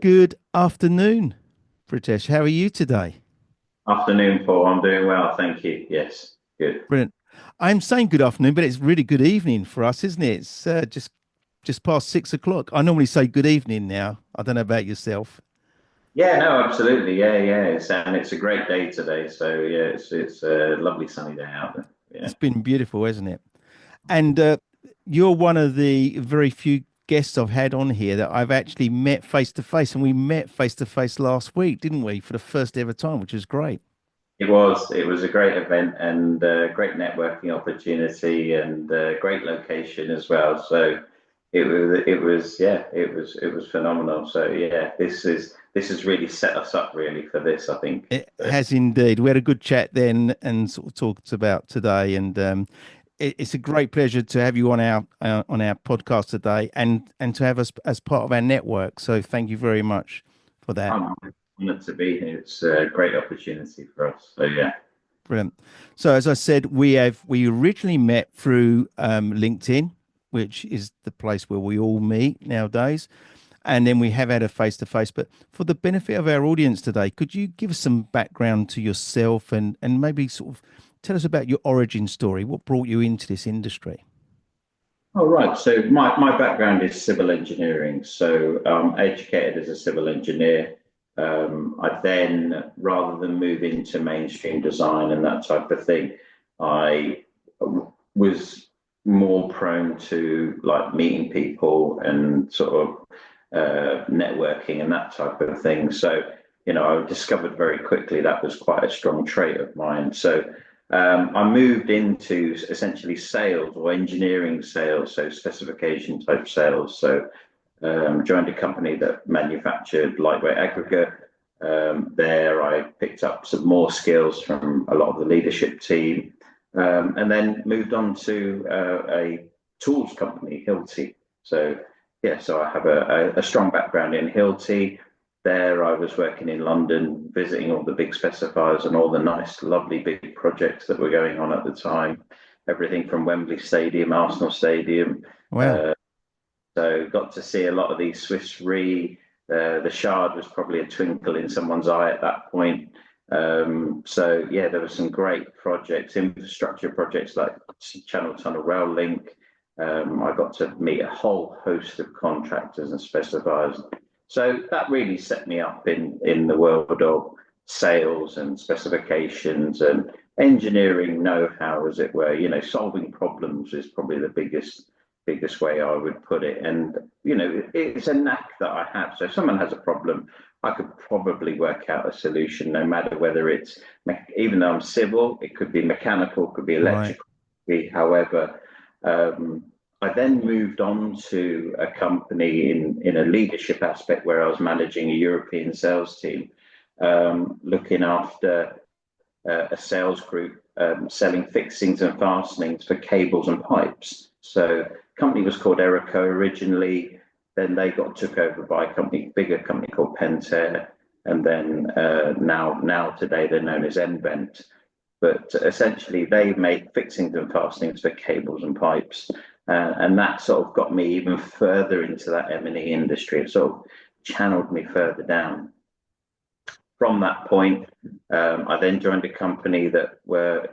Good afternoon, Pritesh. How are you today? Afternoon, Paul. I'm doing well, thank you. Yes, good. Brilliant. I'm saying good afternoon, but it's really good evening for us, isn't it? It's just past 6 o'clock. I normally say good evening now. I don't know about yourself. Yeah, no, absolutely. Yeah. It's a great day today. So yeah, it's a lovely sunny day out there. Yeah. It's been beautiful, hasn't it? And you're one of the very few guests I've had on here that I've actually met face to face, and we met face to face last week, didn't we? For the first ever time, which was great. It was a great event and great networking opportunity and great location as well. So it was phenomenal. So yeah, this has really set us up really for this, I think. It has indeed. We had a good chat then and sort of talked about today, and it's a great pleasure to have you on our podcast today, and to have us as part of our network. So thank you very much for that. I'm honored to be here. It's a great opportunity for us. So yeah. Brilliant. So as I said, we originally met through LinkedIn, which is the place where we all meet nowadays. And then we have had a face to face. But for the benefit of our audience today, could you give us some background to yourself and maybe sort of tell us about your origin story? What brought you into this industry? Oh, right. So my background is civil engineering. So educated as a civil engineer. I then, rather than move into mainstream design and that type of thing, I was more prone to like meeting people and sort of networking and that type of thing. So, I discovered very quickly that was quite a strong trait of mine. So I moved into essentially sales or engineering sales, so specification type sales. So joined a company that manufactured lightweight aggregate. There, I picked up some more skills from a lot of the leadership team, and then moved on to a tools company, Hilti. So yeah, so I have a strong background in Hilti. There, I was working in London, visiting all the big specifiers and all the nice, lovely big projects that were going on at the time. Everything from Wembley Stadium, Arsenal Stadium. Wow. Uh, so got to see a lot of these Swiss Re. The Shard was probably a twinkle in someone's eye at that point. So yeah, there were some great projects, infrastructure projects like Channel Tunnel Rail Link. I got to meet a whole host of contractors and specifiers. So that really set me up in the world of sales and specifications and engineering know-how, as it were. Solving problems is probably the biggest way I would put it. And it's a knack that I have. So if someone has a problem, I could probably work out a solution, no matter whether it's even though I'm civil, it could be mechanical, could be Right. electrical, could be however. Um, I then moved on to a company in a leadership aspect where I was managing a European sales team, looking after a sales group selling fixings and fastenings for cables and pipes. So the company was called Erico originally. Then they got took over by bigger company called Pentair, and then now today they're known as Nvent. But essentially, they make fixings and fastenings for cables and pipes, and that sort of got me even further into that M&E industry. It sort of channeled me further down. From that point, I then joined a company that were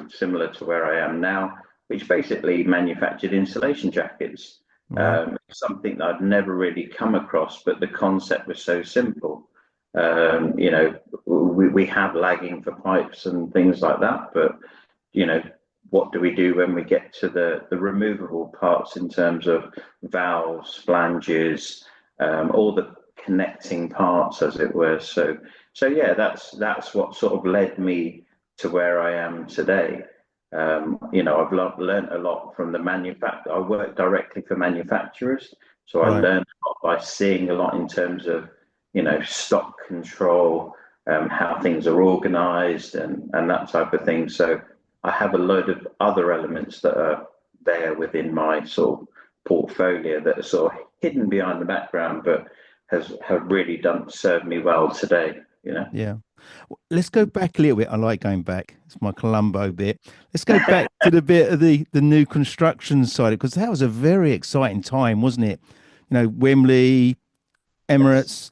similar to where I am now, which basically manufactured insulation jackets. Wow. Something that I'd never really come across, but the concept was so simple. We have lagging for pipes and things like that, but you know, what do we do when we get to the removable parts in terms of valves, flanges, all the connecting parts, as it were. So yeah, that's what sort of led me to where I am today. I've learned a lot from the manufacturer. I work directly for manufacturers, so I Right. learned a lot by seeing a lot in terms of stock control, how things are organized, and that type of thing. So I have a load of other elements that are there within my sort of portfolio that are sort of hidden behind the background, but have really done served me well today. Yeah. Let's go back a little bit. I like going back. It's my Columbo bit. Let's go back to the bit of the new construction side because that was a very exciting time, wasn't it? Wembley, Yes. Emirates,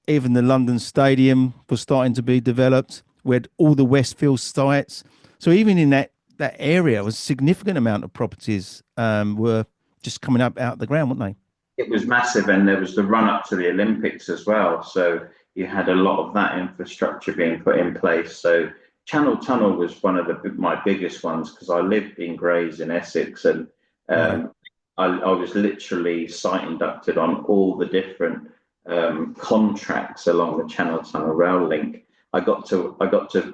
even the London Stadium was starting to be developed. We had all the Westfield sites. So even in that area, was a significant amount of properties were just coming up out of the ground, weren't It was massive, and there was the run up to the Olympics as well. So you had a lot of that infrastructure being put in place. So Channel Tunnel was one of my biggest ones because I lived in Grays in Essex, and they? Right. um, I was literally site inducted on all the different contracts along the Channel Tunnel rail link. I got to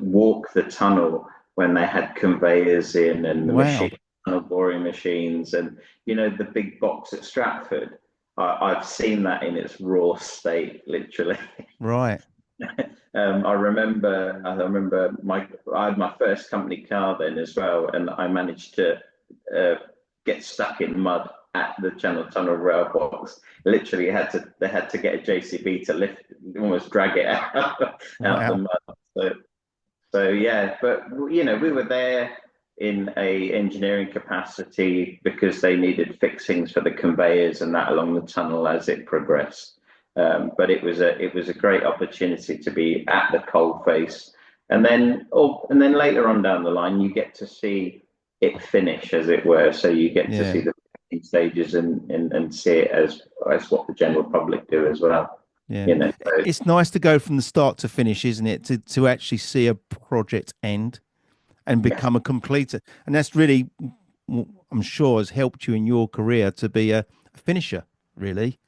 walk the tunnel when they had conveyors in and the Wow. machine tunnel boring machines, and the big box at Stratford. I've seen that in its raw state, literally. Right. I had my first company car then as well, and I managed to uh, get stuck in mud at the Channel Tunnel rail box. Literally, they had to get a JCB to lift, almost drag it out the Wow. mud. So yeah, but we were there in a engineering capacity because they needed fixings for the conveyors and that along the tunnel as it progressed. But it was a great opportunity to be at the coal face, and then later on down the line you get to see it finish, as it were. So you get to Yeah. see the stages and see it as what the general public do as well. Yeah. You know, so It's nice to go from the start to finish, isn't it? To actually see a project end and yes. become a completer. And that's really, I'm sure, has helped you in your career to be a finisher, really.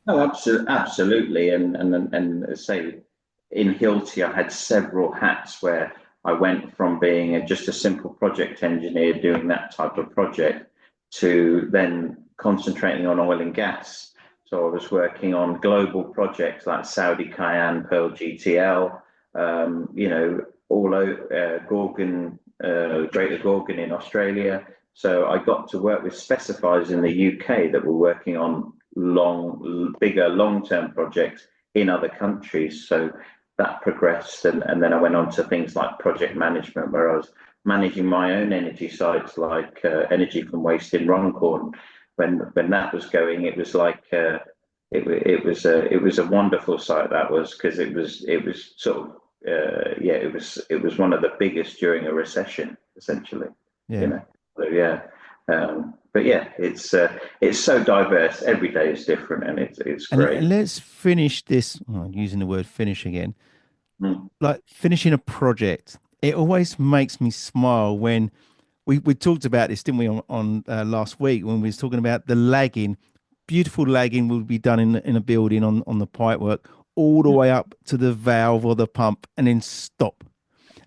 No, absolutely, and say in Hilti, I had several hats where I went from being just a simple project engineer doing that type of project to then concentrating on oil and gas. So I was working on global projects like Saudi Cayenne, Pearl GTL, Gorgon, Greater Gorgon in Australia. So I got to work with specifiers in the UK that were working on bigger, long-term projects in other countries. So that progressed, and then I went on to things like project management, where I was managing my own energy sites, like energy from waste in Runcorn. When that was going, it was like it was a wonderful site, that was, because it was sort of yeah, it was one of the biggest during a recession, essentially. You Yeah. know, so yeah. But yeah, it's so diverse. Every day is different, and it's And great. let's finish this, oh, I'm using the word finish again, Mm. like finishing a project. It always makes me smile when we talked about this, didn't we, on last week when we was talking about the lagging. Beautiful lagging will be done in a building on the pipework all the way up to the valve or the pump and then stop.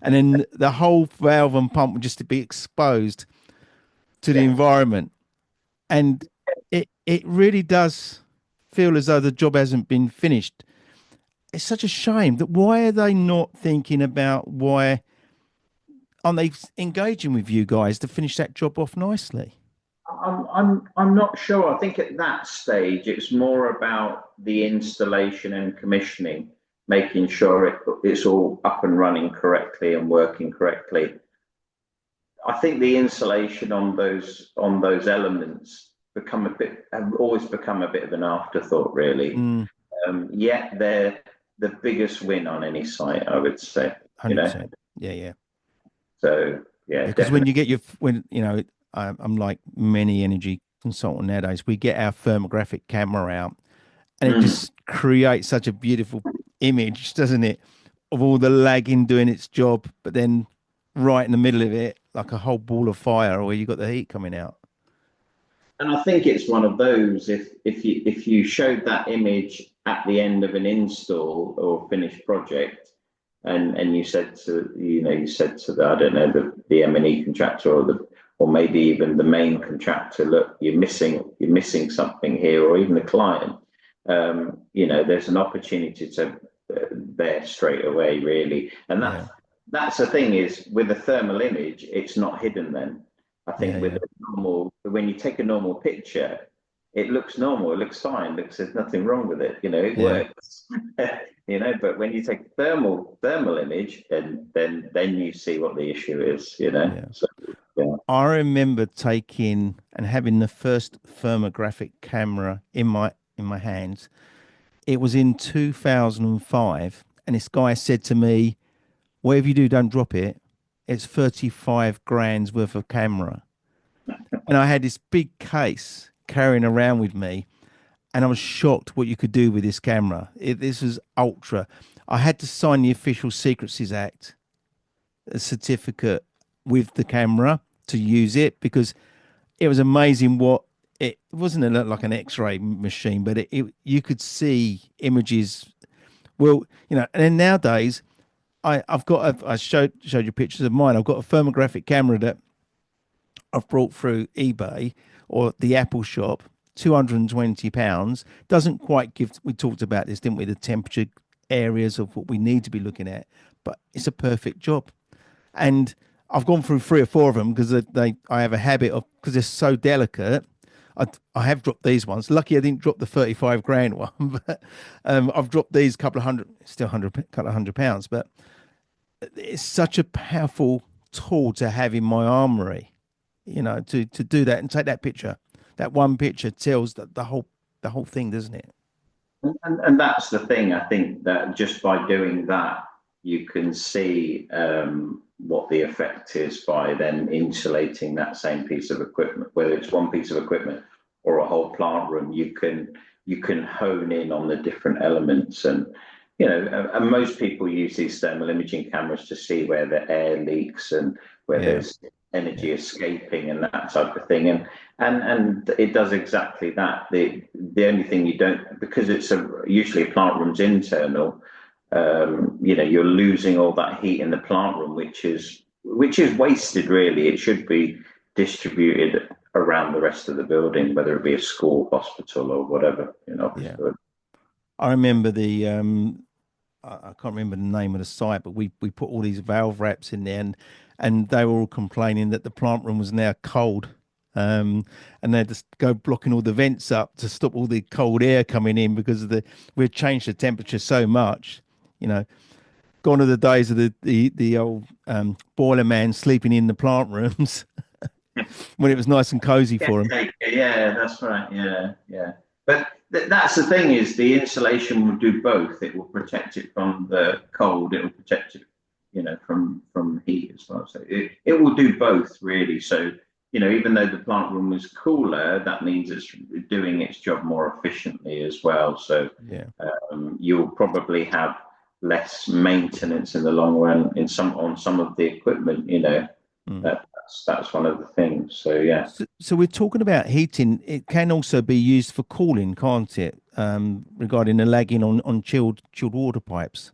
And then the whole valve and pump will just be exposed to the Yeah. environment. And it really does feel as though the job hasn't been finished. It's such a shame that why are they not thinking about why aren't they engaging with you guys to finish that job off nicely? I'm not sure. I think at that stage it's more about the installation and commissioning, making sure it's all up and running correctly and working correctly. I think the insulation on those elements have always become a bit of an afterthought, really. Mm, Yet they're the biggest win on any site, I would say. You know, 100%. Yeah, yeah. so yeah, Yeah, because when definitely. you get your when I'm like many energy consultant nowadays, we get our thermographic camera out, and it Mm. just creates such a beautiful image, doesn't it, of all the lagging doing its job, but then right in the middle of it, like a whole ball of fire where you got the heat coming out. And I think it's one of those. If you showed that image at the end of an install or finished project, and you said to the, I don't know, the M&E contractor, or maybe even the main contractor, look, you're missing something here, or even the client. There's an opportunity to there straight away, really. And Yeah, that's the thing, is with a thermal image, it's not hidden then. I yeah, think with yeah, a normal, when you take a normal picture, it looks normal, it looks fine, there's nothing wrong with it, it yeah, works. But when you take a thermal image, and then you see what the issue is. yeah. So yeah. I remember taking and having the first thermographic camera in my hands It was in 2005, and this guy said to me, "Whatever you do, don't drop it. It's 35 grand's worth of camera." And I had this big case carrying around with me, and I was shocked what you could do with this camera. This was ultra. I had to sign the Official Secrecies Act, a certificate with the camera to use it, because it was amazing what it wasn't like an X-ray machine, but you could see images. Well, and then nowadays I showed you pictures of mine. I've got a thermographic camera that I've brought through eBay or the Apple shop, £220. Doesn't quite give, we talked about this, didn't we? The temperature areas of what we need to be looking at, but it's a perfect job. And I've gone through three or four of them because I have a habit of, because they're so delicate. I have dropped these ones. Lucky I didn't drop the 35 grand one, but I've dropped these couple of hundred, still couple of £100, but it's such a powerful tool to have in my armory, to do that and take that picture. That one picture tells the whole thing, doesn't it? And that's the thing. I think that just by doing that, you can see what the effect is by then insulating that same piece of equipment, whether it's one piece of equipment or a whole plant room. You can hone in on the different elements, and and most people use these thermal imaging cameras to see where the air leaks and where Yeah. there's energy escaping and that type of thing, and it does exactly that. The only thing you don't, because it's usually a plant room's internal, you're losing all that heat in the plant room, which is wasted really. It should be distributed around the rest of the building, whether it be a school, hospital, or whatever. Yeah. I remember I can't remember the name of the site, but we put all these valve wraps in there, and they were all complaining that the plant room was now cold. And they had to go blocking all the vents up to stop all the cold air coming in because we've changed the temperature so much. You know, Gone are the days of the old boiler man sleeping in the plant rooms when it was nice and cozy for him. Yeah, that's right. Yeah, yeah. But that's the thing, is the insulation will do both. It will protect it from the cold. It will protect it, from heat as well. So it will do both really. So even though the plant room is cooler, that means it's doing its job more efficiently as well. So Yeah. you'll probably have less maintenance in the long run on some of the equipment. Mm. That's one of the things. So yeah. So we're talking about heating. It can also be used for cooling, can't it? Regarding the lagging on chilled water pipes.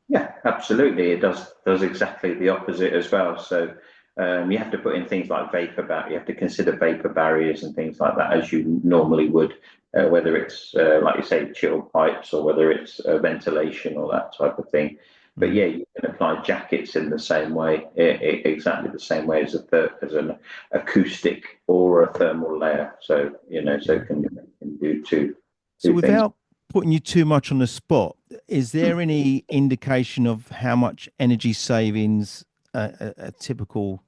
Yeah, absolutely. It does exactly the opposite as well. So you have to put in things like you have to consider vapor barriers and things like that, as you normally would, whether it's like you say, chilled pipes, or whether it's ventilation or that type of thing. But Mm. yeah, you can apply jackets in the same way, exactly the same way as an acoustic or a thermal layer. So so Yeah. it can do So two things. without putting you too much on the spot, is there any indication of how much energy savings a typical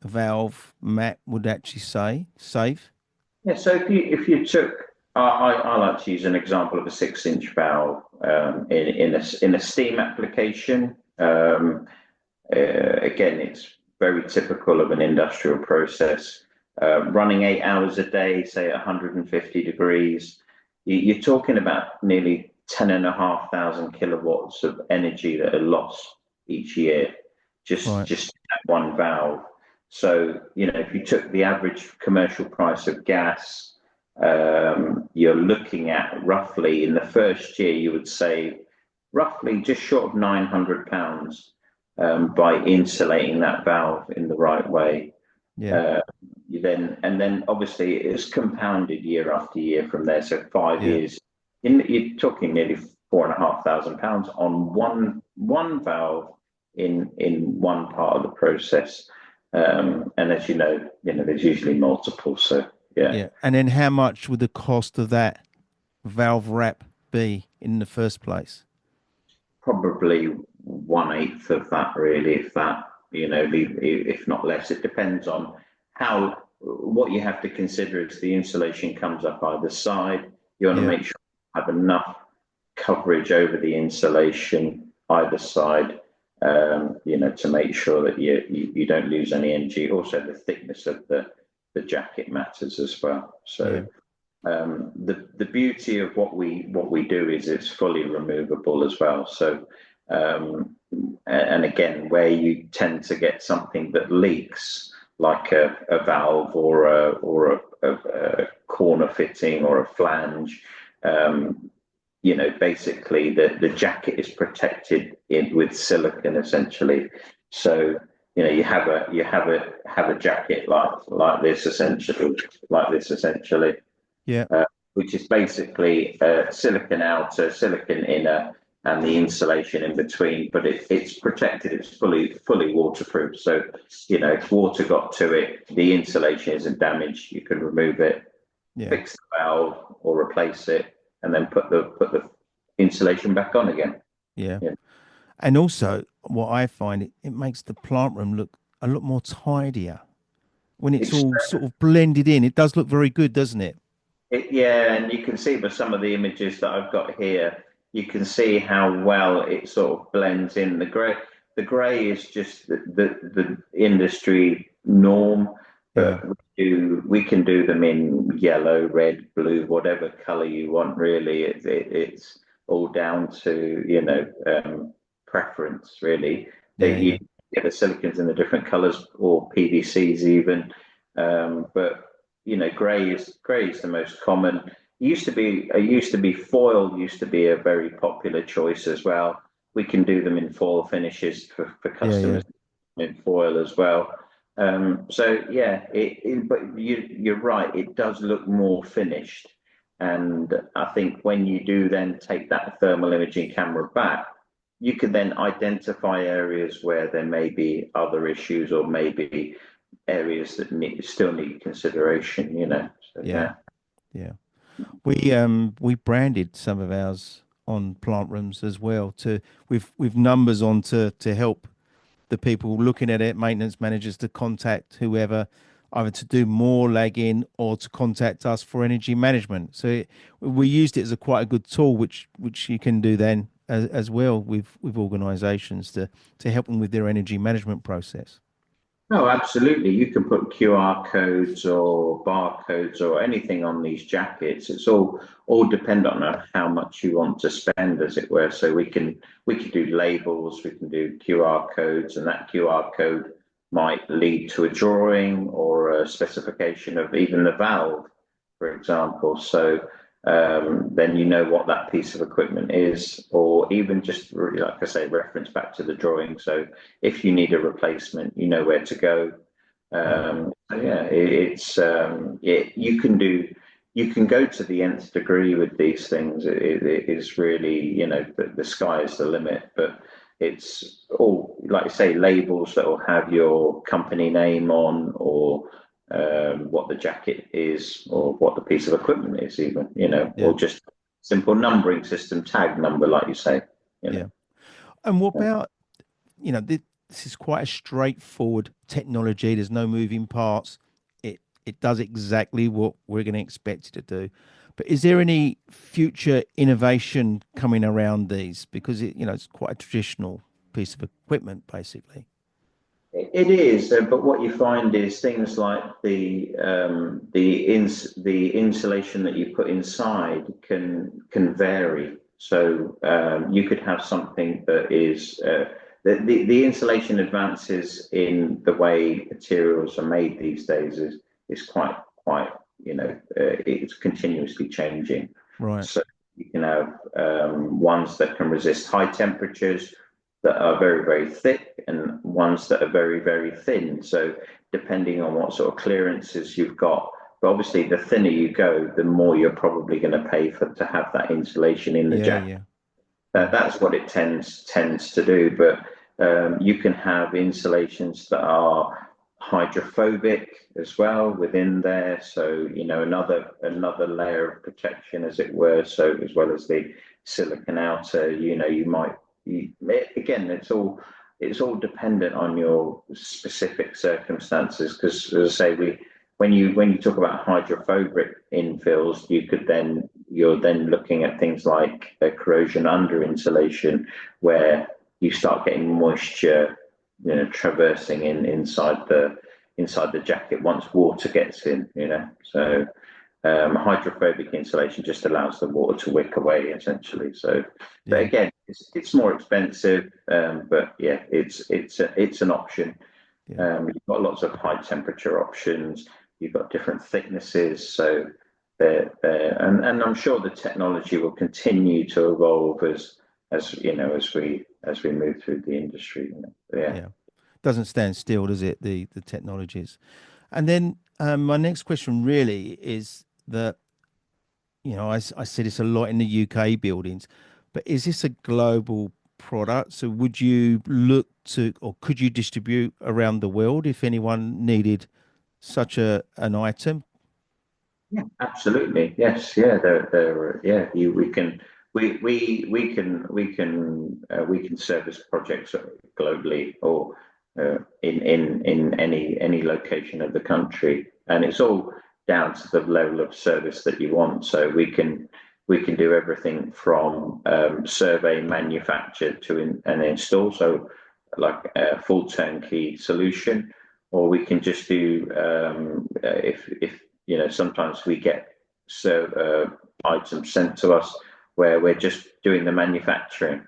valve mat would actually save? Yeah, so if you took, I like to use an example of a 6-inch valve in a steam application. Again, it's very typical of an industrial process. Running 8 hours a day, say at 150 degrees, you're talking about nearly 10,500 kilowatts of energy that are lost each year, Right. just that one valve. So, if you took the average commercial price of gas, you're looking at roughly in the first year, you would save roughly just short of £900 by insulating that valve in the right way. Yeah. Uh, and then obviously it's compounded year after year from there. So five Yeah. years, you're talking nearly £4,500 on one valve in one part of the process. And as there's usually multiple. So yeah, Yeah. And then how much would the cost of that valve wrap be in the first place? probably 1/8 of that, really, if that, if not less. It depends on what you have to consider is the insulation comes up either side. You want to Yeah. make sure have enough coverage over the insulation either side, to make sure that you don't lose any energy. Also, the thickness of the jacket matters as well. So Yeah. the beauty of what we do is it's fully removable as well. So and again, where you tend to get something that leaks, like a valve or a corner fitting or a flange, basically the jacket is protected with silicon essentially. So you have a jacket like this essentially, Yeah. which is basically silicon outer, silicon inner, and the insulation in between. But it's protected. It's fully waterproof. So if water got to it, the insulation isn't damaged. You can remove it, Yeah. fix the valve, or replace it, and then put the insulation back on again. Yeah. Yeah. And also, what I find, it makes the plant room look a lot more tidier when it's It's all sort of blended in. It does look very good, doesn't it? Yeah, and you can see by some of the images that I've got here, you can see how well it sort of blends in. The grey is just the industry norm, Yeah. but we can do them in yellow, red, blue, whatever color you want. Really, it's all down to preference. Really, Yeah. you Yeah. get the silicons in the different colors or PVCs even, but grey is the most common. It used to be foil used to be a very popular choice as well. We can do them in foil finishes for Yeah. Yeah. customers in foil as well. So yeah, but you're right. It does look more finished, and I think when you do then take that thermal imaging camera back, you can then identify areas where there may be other issues or maybe areas that still need consideration. So Yeah. yeah. Yeah. We branded some of ours on plant rooms as well to with numbers on to help the people looking at it, maintenance managers, to contact whoever, either to do more lag in or to contact us for energy management. So we used it as a quite a good tool, which you can do then as well with organisations to help them with their energy management process. No, absolutely. You can put QR codes or barcodes or anything on these jackets. It's all dependent on how much you want to spend, as it were. So we can do labels, we can do QR codes, and that QR code might lead to a drawing or a specification of even the valve, for example. So then you know what that piece of equipment is, or even just really, like I say, reference back to the drawing. So if you need a replacement, you know where to go. Yeah. So yeah, you can go to the nth degree with these things. It is really, the sky is the limit, but it's all, like I say, labels that will have your company name on, or what the jacket is, or what the piece of equipment is, even, Yeah. or just simple numbering system, tag number, like you say, you know. Yeah. And what about, this is quite a straightforward technology. There's no moving parts. It does exactly what we're going to expect it to do. But is there any future innovation coming around these? Because it's quite a traditional piece of equipment, basically. It is, but what you find is things like the insulation that you put inside can vary. So you could have something that is the insulation advances in the way materials are made these days is quite it's continuously changing. Right. So you can have ones that can resist high temperatures, that are very, very thick, and ones that are very, very thin. So depending on what sort of clearances you've got, but obviously the thinner you go, the more you're probably going to pay for to have that insulation in the Yeah. jacket. Yeah. Yeah. That's what it tends to do. But you can have insulations that are hydrophobic as well within there. So another layer of protection, as it were. So as well as the silicon outer, you might again, it's all dependent on your specific circumstances. Because as I say, when you talk about hydrophobic infills, you could then you're then looking at things like corrosion under insulation, where you start getting moisture, traversing inside the jacket once water gets in. So hydrophobic insulation just allows the water to wick away essentially. So, but Yeah. again, it's more expensive, but yeah, it's an option. Yeah. You've got lots of high temperature options. You've got different thicknesses. So, and I'm sure the technology will continue to evolve as we move through the industry. Yeah. Yeah. Doesn't stand still, does it? The technologies. And then my next question really is that, I see this a lot in the UK buildings, but is this a global product? So would you look to, or could you distribute around the world if anyone needed such an item? Yeah, absolutely. Yes. Yeah. Yeah. We can service projects globally or in any location of the country, and it's all down to the level of service that you want. So we can do everything from survey, manufacture and install. So like a full turnkey solution, or we can just do if sometimes we get items sent to us where we're just doing the manufacturing,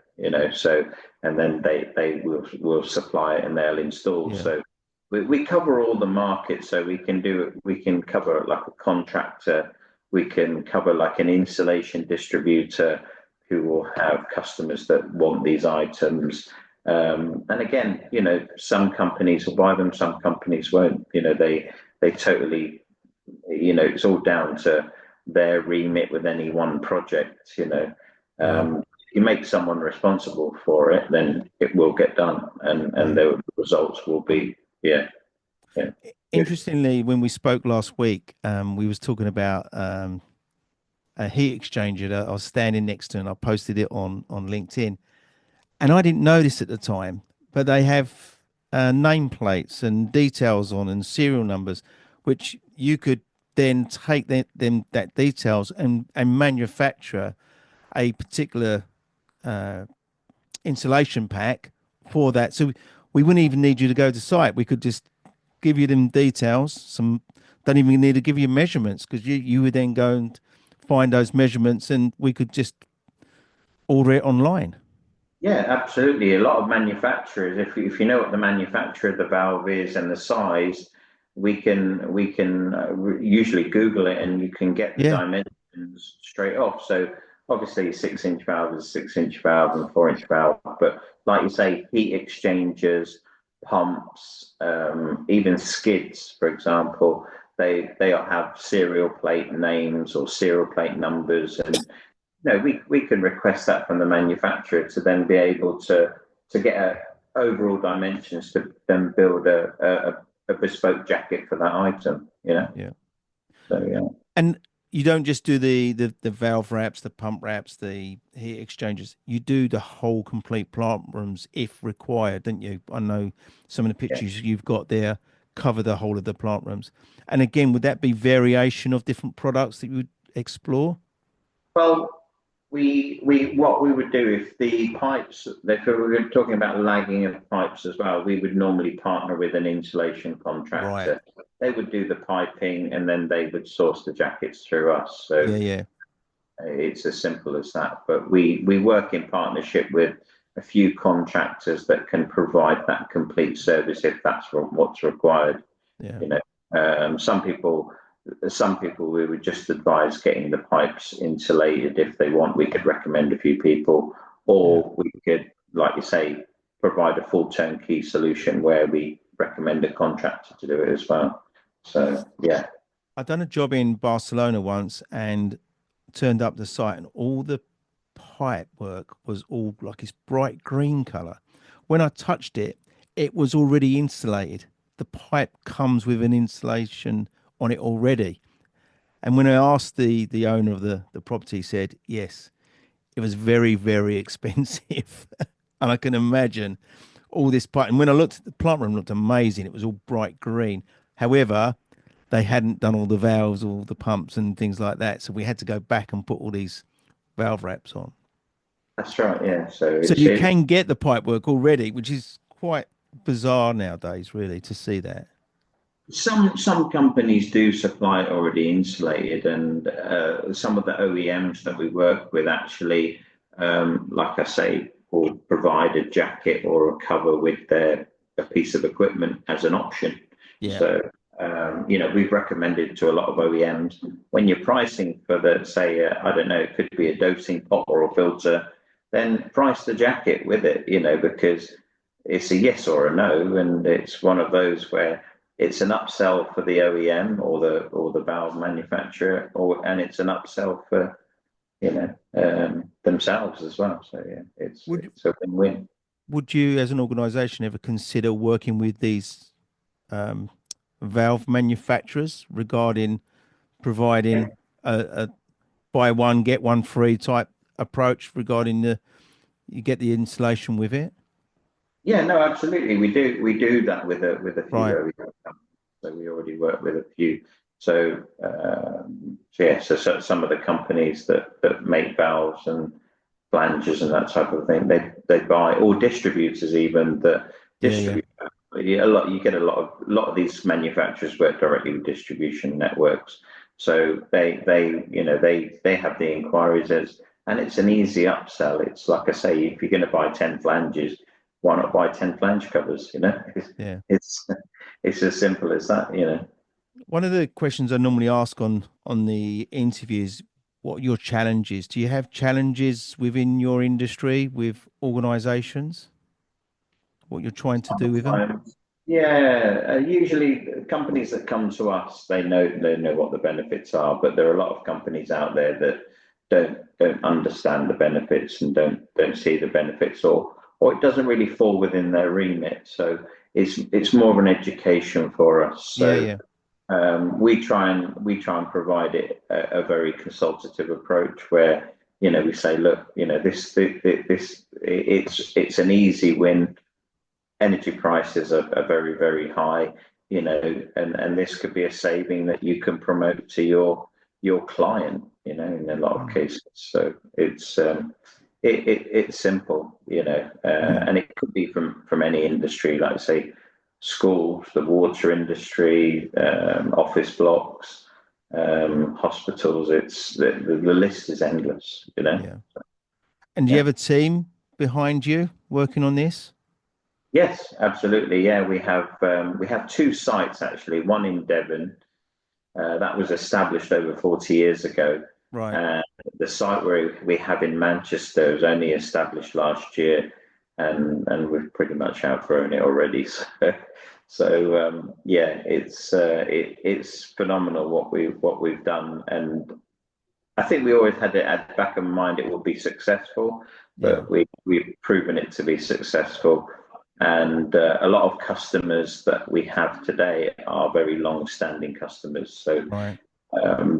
so and then they will supply it and they'll install. Yeah. So we cover all the markets. So we can cover like a contractor, we can cover like an installation distributor who will have customers that want these items. And again, some companies will buy them, some companies won't. They totally, it's all down to their remit with any one project. Yeah. You make someone responsible for it, then it will get done, and Yeah. the results will be, yeah, yeah, good. Interestingly, when we spoke last week, we was talking about a heat exchanger that I was standing next to, and I posted it on LinkedIn. And I didn't notice at the time, but they have nameplates and details on and serial numbers, which you could then take that details and manufacture a particular uh, insulation pack for that. So we wouldn't even need you to go to site. We could just give you them details. Some don't even need to give you measurements because you would then go and find those measurements, and we could just order it online. Yeah, absolutely. A lot of manufacturers, if you know what the manufacturer of the valve is and the size, we can usually Google it and you can get the Yeah, dimensions straight off. So obviously, a 6-inch valve is a 6-inch valve and a 4-inch valve, but like you say, heat exchangers, pumps, even skids, for example, they all have serial plate names or serial plate numbers, and no, we can request that from the manufacturer to then be able to get overall dimensions to then build a bespoke jacket for that item. yeah. So yeah, And you don't just do the valve wraps, the pump wraps, the heat exchangers. You do the whole complete plant rooms if required, don't you? I know some of the yeah. pictures you've got there cover the whole of the plant rooms. And again, would that be variation of different products that you would explore? Well, we what we would do if the pipes, if we were talking about lagging of pipes as well, we would normally partner with an insulation Right. contractor. They would do the piping and then they would source the jackets through us. So Yeah, yeah, it's as simple as that. But we work in partnership with a few contractors that can provide that complete service if that's what's required. yeah, You know, some people we would just advise getting the pipes insulated if they want. We could recommend a few people, yeah. or we could, like you say, provide a full turnkey solution where we recommend a contractor to do it as well. So yeah, I've done a job in Barcelona once and turned up the site, and all the pipe work was all like this bright green color. When I touched it, it was already insulated. The pipe comes with an insulation on it already. And when I asked the owner of the property, he said, yes, it was very, very expensive. And I can imagine all this pipe. And when I looked at the plant room, it looked amazing. It was all bright green. However, they hadn't done all the valves, all the pumps and things like that. So we had to go back and put all these valve wraps on. That's right. Yeah. So So you can get the pipe work already, which is quite bizarre nowadays, really, to see that. some companies do supply it already insulated, and some of the OEMs that we work with actually, like I say, will provide a jacket or a cover with their a piece of equipment as an option. Yeah. So we've recommended to a lot of OEMs when you're pricing for the say, I don't know, it could be a dosing pot or a filter, then price the jacket with it, because it's a yes or a no, and it's one of those where it's an upsell for the OEM or the valve manufacturer, and it's an upsell for themselves as well. So yeah, it's Would it's a win-win. would you, as an organisation, ever consider working with these um, valve manufacturers regarding providing a buy one get one free type approach regarding you get the installation with it? Yeah, no, absolutely. We do that with a few Right. OEM companies. So we already work with a few. So some of the companies that make valves and flanges and that type of thing, they buy, or distributors even that Yeah. Yeah. distribute. Yeah, you get a lot of these manufacturers work directly with distribution networks. So they have the inquiries and it's an easy upsell. It's like I say, if you're going to buy 10 flanges, why not buy 10 flange covers? Yeah. It's it's as simple as that. One of the questions I normally ask on the interviews, what are your challenges? Do you have challenges within your industry with organizations? What you're trying to do with them? Sometimes, yeah. Usually, companies that come to us, they know what the benefits are, but there are a lot of companies out there that don't understand the benefits and don't see the benefits, or it doesn't really fall within their remit. So it's more of an education for us. Yeah, So yeah. we try and provide it a very consultative approach where we say, look, this it's an easy win. Energy prices are very, very high, and this could be a saving that you can promote to your client, in a lot of Mm. cases. So it's simple, Yeah. and it could be from any industry, like say schools, the water industry, office blocks, hospitals. It's the list is endless. Yeah. And do you Yeah. have a team behind you working on this? Yes, absolutely. Yeah, we have two sites actually. One in Devon, that was established over 40 years ago. Right. And the site where we have in Manchester was only established last year, and we've pretty much outgrown it already. So yeah, it's phenomenal what we've done, and I think we always had it at the back of mind it will be successful, Yeah. but we've proven it to be successful. And a lot of customers that we have today are very long-standing customers. So Right.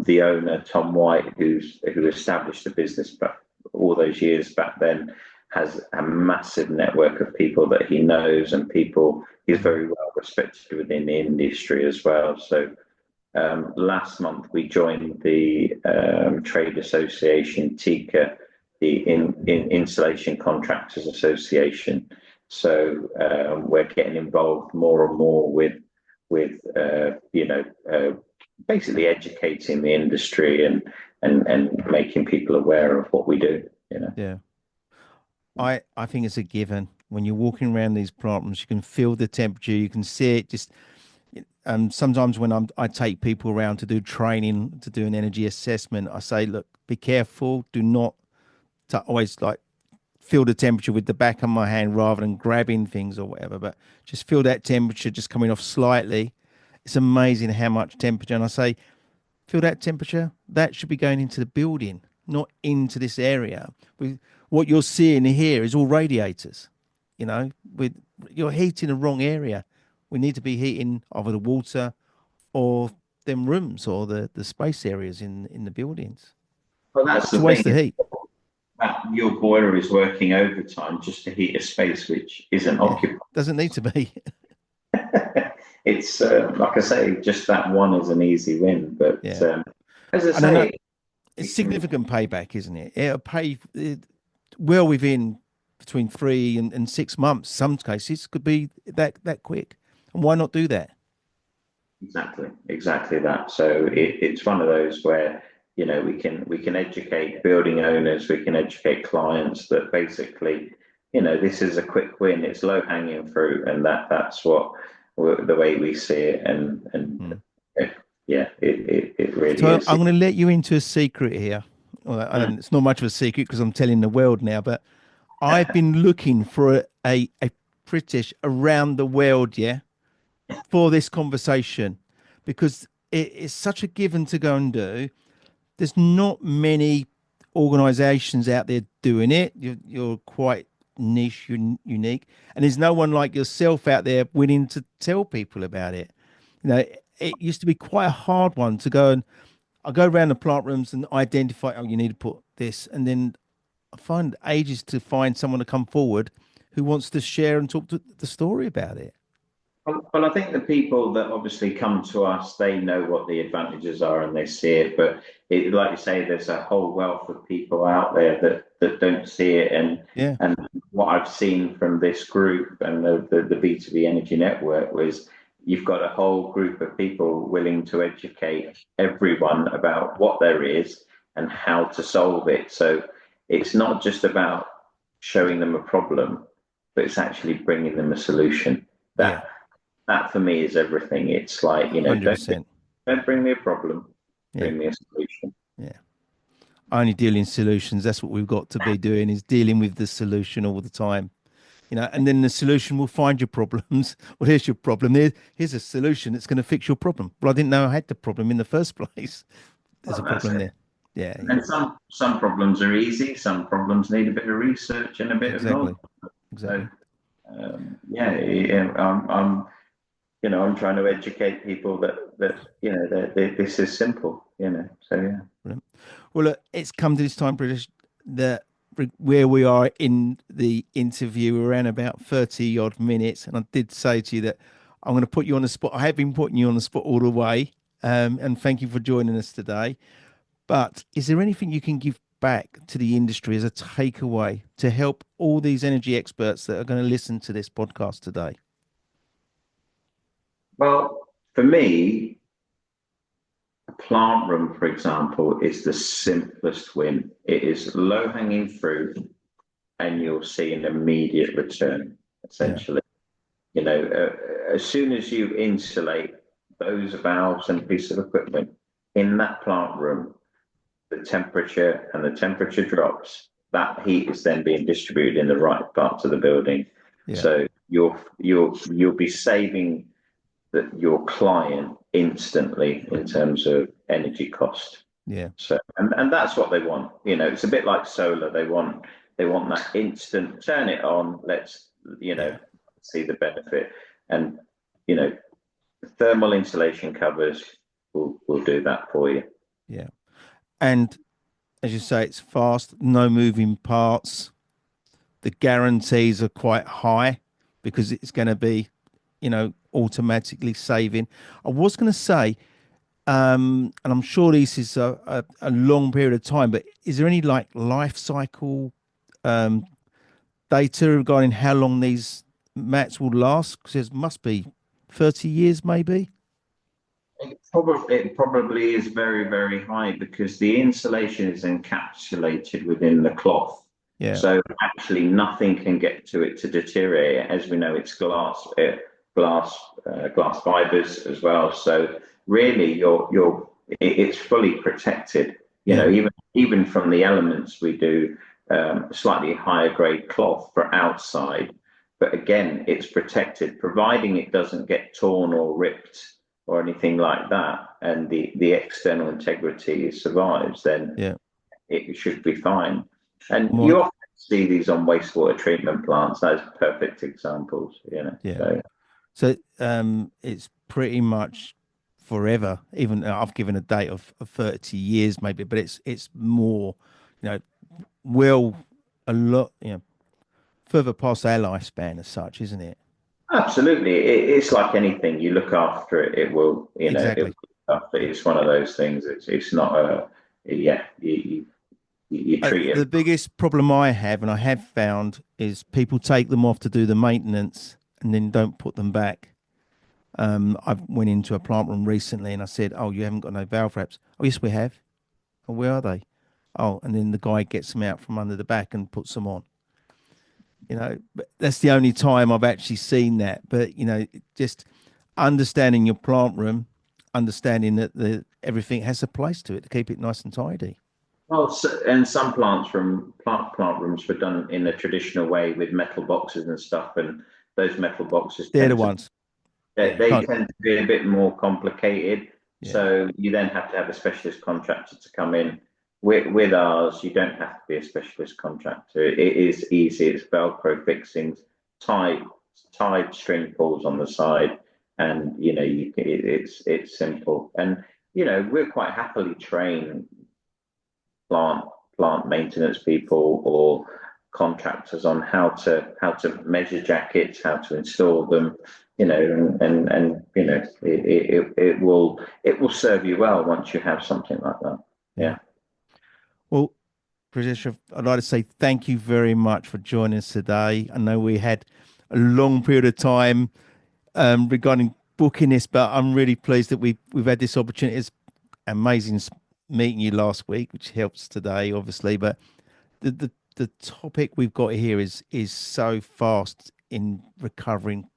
the owner, Tom White, who established the business back all those years back then, has a massive network of people that he knows, and people he's Mm. very well respected within the industry as well. So last month we joined the trade association TICA, the Installation Contractors Association. So we're getting involved more and more with basically educating the industry and making people aware of what we do. Yeah. I think it's a given. When you're walking around these plant rooms, you can feel the temperature, you can see it. Just sometimes when I take people around to do training, to do an energy assessment, I say, look, be careful. Do not always like feel the temperature with the back of my hand rather than grabbing things or whatever, but just feel that temperature just coming off slightly. It's amazing how much temperature. And I say, feel that temperature? That should be going into the building, not into this area. What you're seeing here is all radiators. With you're heating the wrong area. We need to be heating either the water or them rooms or the space areas in the buildings. Well, that's It's a the thing, waste of heat. that your boiler is working overtime just to heat a space which isn't Yeah, occupied. doesn't need to be. it's like I say, just that one is an easy win. But Yeah. as I And I know say, it's significant payback, isn't it? It'll pay well within between 3 and 6 months. Some cases could be that quick. And why not do that? exactly that. So it's one of those where we can educate building owners, we can educate clients that basically this is a quick win, it's low hanging fruit, and that's what the way we see it, and Hmm. yeah, it really So is. I'm going to let you into a secret here. Well, Mm. it's not much of a secret because I'm telling the world now, but I've been looking for a British around the world, yeah, for this conversation because it's such a given to go and do. There's not many organizations out there doing it. You're quite niche, unique, and there's no one like yourself out there willing to tell people about it. It used to be quite a hard one to go and I go around the plant rooms and identify, oh, you need to put this, and then I find ages to find someone to come forward who wants to share and talk to the story about it. Well, I think the people that obviously come to us, they know what the advantages are and they see it. But like you say, there's a whole wealth of people out there that don't see it. Yeah, And what I've seen from this group and the B2B Energy Network was you've got a whole group of people willing to educate everyone about what there is and how to solve it. So it's not just about showing them a problem, but it's actually bringing them a solution. yeah, That for me is everything. It's like, 100%. don't bring me a problem, Yeah, bring me a solution. yeah. I only deal in solutions. That's what we've got to be doing is dealing with the solution all the time. And then the solution will find your problems. Well, here's your problem. Here's a solution that's going to fix your problem. Well, I didn't know I had the problem in the first place. There's a Well, that's problem it. there. Yeah, yeah, And some problems are easy. Some problems need a bit of research and a bit of knowledge. exactly, So exactly. yeah, I'm trying to educate people that this is simple. So yeah. Brilliant. Well, look, it's come to this time, British, that where we are in the interview, we're around about 30 odd minutes. And I did say to you that I'm going to put you on the spot. I have been putting you on the spot all the way. And thank you for joining us today. But is there anything you can give back to the industry as a takeaway to help all these energy experts that are going to listen to this podcast today? Well, for me, a plant room, for example, is the simplest win. It is low hanging fruit, and you'll see an immediate return, Yeah, essentially. As soon as you insulate those valves and piece of equipment in that plant room, the temperature drops. That heat is then being distributed in the right parts of the building. yeah, So you'll be saving your client instantly in terms of energy cost. yeah, So and that's what they want. It's a bit like solar. They want that instant turn it on. Let's yeah, see the benefit. And you know thermal insulation covers will do that for you. yeah. And as you say, it's fast, no moving parts. The guarantees are quite high because it's going to be, automatically saving. I was going to say, and I'm sure this is a long period of time, but is there any like life cycle um, data regarding how long these mats will last? Because there must be 30 years, maybe. It probably is very, very high because the insulation is encapsulated within the cloth. Yeah, So actually nothing can get to it to deteriorate. As we know, it's glass fibers as well. So really it's fully protected. yeah, Even from the elements, we do slightly higher grade cloth for outside, but again, it's protected, providing it doesn't get torn or ripped or anything like that, and the external integrity survives, then yeah. it should be fine. And Well, you often see these on wastewater treatment plants as perfect examples. yeah. So So it's pretty much forever. Even I've given a date of 30 years, maybe, but it's more, you know, well, a lot, further past our lifespan as such, isn't it? Absolutely. It's like anything. You look after it, it will, it Exactly. will look after it. It's one of those things. It's not yeah, you treat it. The biggest problem I have, and I have found, is people take them off to do the maintenance and then don't put them back. I went into a plant room recently and I said, "Oh, you haven't got no valve wraps." "Oh, yes, we have." "Oh, where are they?" "Oh," and then the guy gets them out from under the back and puts them on. But that's the only time I've actually seen that. But just understanding your plant room, understanding that everything has a place to it to keep it nice and tidy. Well, and some plant rooms were done in a traditional way with metal boxes and stuff, and those metal boxes They're the ones. Yeah, you they can't. tend to be a bit more complicated. Yeah, So you then have to have a specialist contractor to come in. With ours, you don't have to be a specialist contractor. It is easy. It's Velcro fixings, tied tied string pulls on the side, and it's simple. And we're quite happily train plant plant maintenance people or contractors on how to measure jackets, how to install them, and it will serve you well once you have something like that. yeah. Yeah. Well, Pritesh, I'd like to say thank you very much for joining us today. I know we had a long period of time regarding booking this, but I'm really pleased that we've had this opportunity. It's amazing meeting you last week, which helps today, obviously. But the topic we've got here is so fast in recovering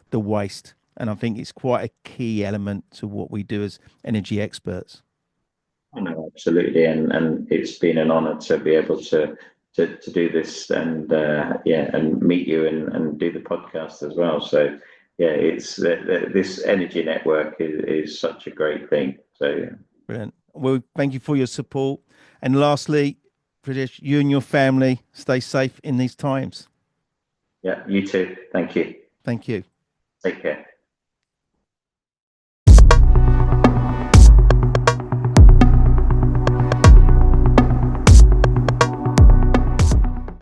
the waste, and I think it's quite a key element to what we do as energy experts. Oh, no, absolutely, and it's been an honour to be able to do this and yeah, and meet you and do the podcast as well. So yeah, it's this energy network is such a great thing. So yeah. Brilliant. Well, thank you for your support. And lastly, Pritesh, you and your family stay safe in these times. Yeah, you too. Thank you. Thank you. Take care.